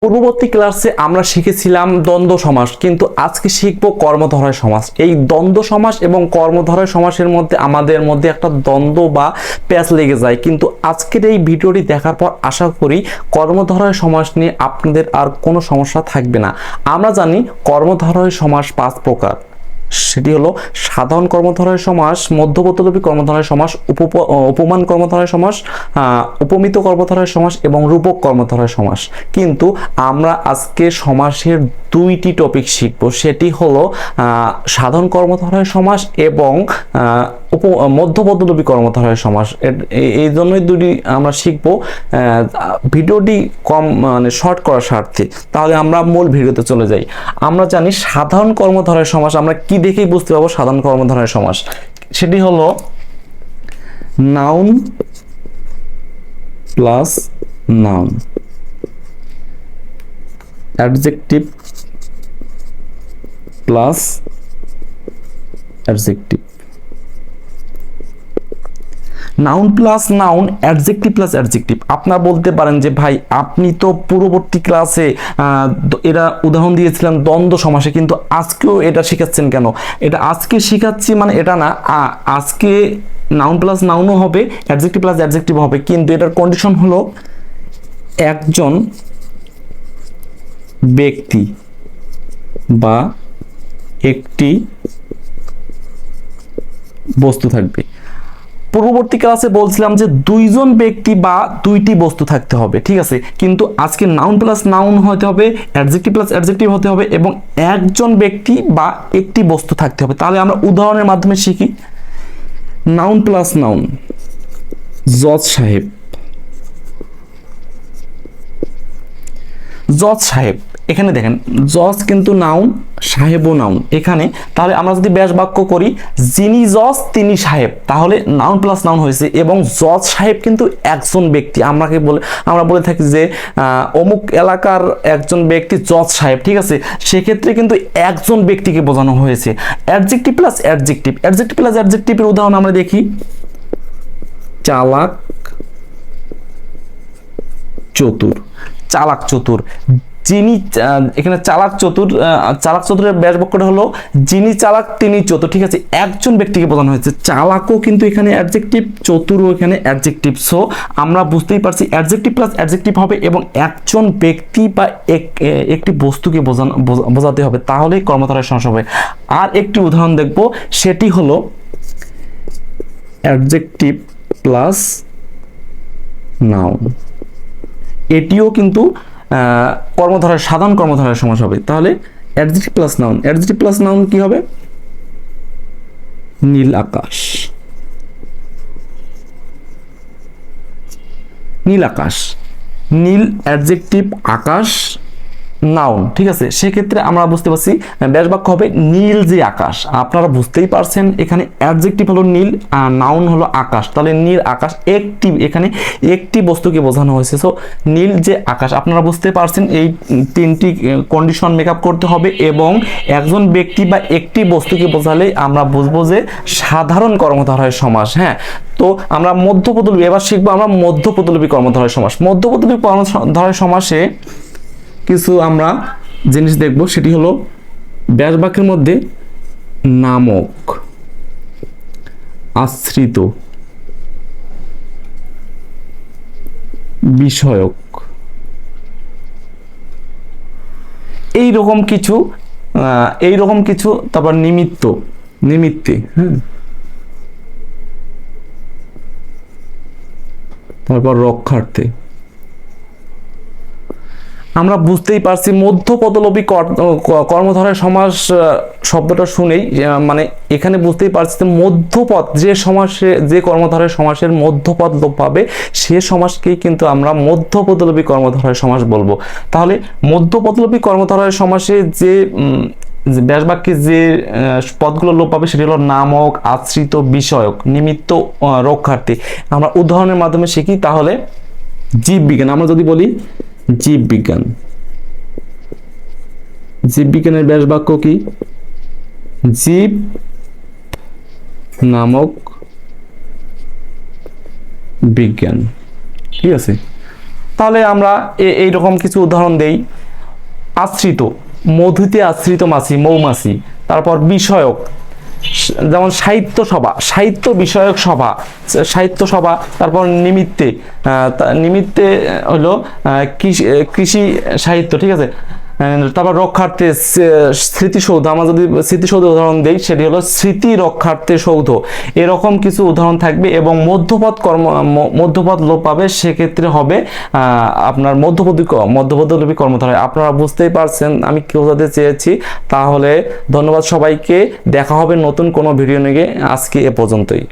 পূর্ববর্তী ক্লাসে আমরা শিখেছিলাম দ্বন্দ্ব সমাস, কিন্তু আজকে শিখব কর্মধারয় সমাস। এই দ্বন্দ্ব সমাস এবং কর্মধারয় সমাসের মধ্যে আমাদের মধ্যে একটা দ্বন্দ্ব বা প্যাচ লেগে যায়, কিন্তু আজকের এই ভিডিওটি দেখার পর আশা করি কর্মধারয় সমাস নিয়ে আপনাদের আর কোনো সমস্যা থাকবে না। আমরা জানি কর্মধারয় সমাস 5 প্রকার। সেটি হলো সাধারণ কর্মধারয় সমাস, মধ্যবর্তী কর্মধারয় সমাস, উপমান কর্মধারয় সমাস, উপমিত কর্মধারয় সমাস এবং রূপক কর্মধারয় সমাস। কিন্তু আমরা আজকে সমাসের দুইটি টপিক শিখব, সেটি হলো সাধারণ কর্মধারয় সমাস এবং মধ্যবর্তী কর্মধারয় সমাস। এই জন্যই দুটি আমরা শিখব ভিডিওটি কম শর্ট করার স্বার্থে। তাহলে আমরা মূল ভিডিওতে চলে যাই। আমরা জানি সাধারণ কর্মধারয় সমাস আমরা কি দেখেই বুঝতে পারবো সাধারণ কর্মধারয় সমাস। সেটি হলো noun plus noun, adjective plus adjective, noun plus noun, adjective plus adjective. আপনারা বলতে পারেন যে ভাই আপনি তো পূর্ববর্তী ক্লাসে এরা উদাহরণ দিয়েছিলেন দ্বন্দ্ব সমাসে, কিন্তু আজকেও এটা শেখাচ্ছেন কেন? এটা আজকে শেখাচ্ছি মানে এটা না, আজকে নাউন প্লাস নাউনও হবে, অ্যাডজেক্টিভ প্লাস অ্যাডজেক্টিভ হবে, কিন্তু এটার কন্ডিশন হলো একজন ব্যক্তি বা একটি বস্তু থাকবে। পূর্ববর্তী ক্লাসে বলছিলাম যে দুইজন ব্যক্তি বা দুইটি বস্তু থাকতে হবে, ঠিক আছে, কিন্তু আজকে নাউন প্লাস নাউন হতে হবে, অ্যাডজেক্টিভ প্লাস অ্যাডজেক্টিভ হতে হবে এবং একজন ব্যক্তি বা একটি বস্তু থাকতে হবে। তাহলে আমরা উদাহরণের মাধ্যমে শিখি। নাউন প্লাস নাউন, জজ সাহেব, জজ সাহেব। এখানে দেখেন জজ কিন্তু নাউন, সাহেবও নাউন এখানে। তাহলে আমরা যদি ব্যাস বাক্য করি যিনি জজ তিনি সাহেব, তাহলে নাউন প্লাস নাউন হয়েছে। এবং জজ সাহেব কিন্তু একজন ব্যক্তি, আমরা বলে থাকি যে অমুক এলাকার একজন ব্যক্তি জজ সাহেব, ঠিক আছে, সেক্ষেত্রে কিন্তু একজন ব্যক্তিকে বোঝানো হয়েছে। Adjective plus adjective, adjective plus অ্যাডজেক্টিভের উদাহরণ আমরা দেখি। চালাক চতুর, চালাক চতুর, যিনি এখানে চালাক চতুর, চালাক চতুরের ব্যাস বাক্যটা হলো যিনি চালাক তিনি চতুর, ঠিক আছে, একজন ব্যক্তিকে বোঝানো হয়েছে। চালাকও কিন্তু এখানে অ্যাডজেক্টিভ, চতুরও এখানে অ্যাডজেক্টিভ। সো আমরা বুঝতেই পারছি অ্যাডজেক্টিভ প্লাস অ্যাডজেক্টিভ হবে এবং একজন ব্যক্তি বা একটি বস্তুকে বোঝাতে হবে, তাহলেই কর্মধারয় সমাস হবে। আর একটি উদাহরণ দেখব, সেটি হলো অ্যাডজেক্টিভ প্লাস নাউন। এটিও কিন্তু কর্মধারয় সাধারণ কর্মধারয় সমাস হবে। তাহলে adjective plus noun, adjective plus noun কি হবে? নীল আকাশ, নীল আকাশ, নীল অ্যাডজেক্টিভ, আকাশ নাউন, ঠিক আছে। সেক্ষেত্রে আমরা বুঝতে পারছি ব্যাস বাক্য হবে নীল যে আকাশ। আপনারা বুঝতেই পারছেন এখানে অ্যাডজেক্টিভ হলো নীল আর নাউন হলো আকাশ, তাহলে নীল আকাশ একটি, এখানে একটি বস্তুকে বোঝানো হয়েছে। সো নীল যে আকাশ, আপনারা বুঝতে পারছেন এই তিনটি কন্ডিশন মেকআপ করতে হবে এবং একজন ব্যক্তি বা একটি বস্তুকে বোঝালে আমরা বুঝবো যে সাধারণ কর্মধারয় সমাস। হ্যাঁ, তো আমরা মধ্যপদলোপী এবার শিখবো আমরা মধ্যপদলোপী কর্মধারয় সমাস। মধ্যপদলোপী কর্মধারয় সমাসে কিছু আমরা জিনিস দেখব, সেটি হলো ব্যাস বাক্যের মধ্যে নামক, আশ্রিত, বিষয়ক, এইরকম কিছু, তারপর নিমিত্ত, নিমিত্তে, হ্যাঁ, তারপর রক্ষার্থে। আমরা বুঝতেই পারছি মধ্যপদলোপী কর্মধারয় সমাস শব্দটা শুনেই মানে এখানে বুঝতেই পারছি যে মধ্যপদ যে সমাসে, যে কর্মধারয় সমাসের মধ্যপদ লোপ পাবে সে সমাসকেই কিন্তু আমরা মধ্যপদলোপী কর্মধারয় সমাস বলবো। তাহলে মধ্যপদলোপী কর্মধারয় সমাসে যে ব্যাস বাক্যে যে পদগুলো লোপ পাবে সেটি হলো নামক, আশ্রিত, বিষয়ক, নিমিত্ত, রক্ষার্থী। আমরা উদাহরণের মাধ্যমে শিখি। তাহলে জীববিজ্ঞান, আমরা যদি বলি জীববিজ্ঞান, জীববিজ্ঞানের ব্যাস বাক্য কি? জীব নামক বিজ্ঞান, ঠিক আছে। তাহলে আমরা এইরকম কিছু উদাহরণ দেই। আশ্রিত, মধুতে আশ্রিত মাছি, মৌমাছি। তারপর বিষয়ক, যেমন সাহিত্য সভা, সাহিত্য বিষয়ক সভা, সাহিত্য সভা। তারপর নিমিত্তে, নিমিত্তে হলো কৃষি, কৃষি সাহিত্য, ঠিক আছে। তারপর রক্ষার্থে স্মৃতিসৌধ, আমরা যদি স্মৃতিসৌধ উদাহরণ দেই সেটি হলো স্মৃতি রক্ষার্থে সৌধ। এরকম কিছু উদাহরণ থাকবে এবং মধ্যপদ মধ্যপদ লোপ পাবে, সেক্ষেত্রে হবে আপনার মধ্যপদলোপী কর্মধারয়। আপনারা বুঝতেই পারছেন আমি কি বোঝাতে চেয়েছি। তাহলে ধন্যবাদ সবাইকে, দেখা হবে নতুন কোনো ভিডিও নিয়ে। আজকে এ পর্যন্তই।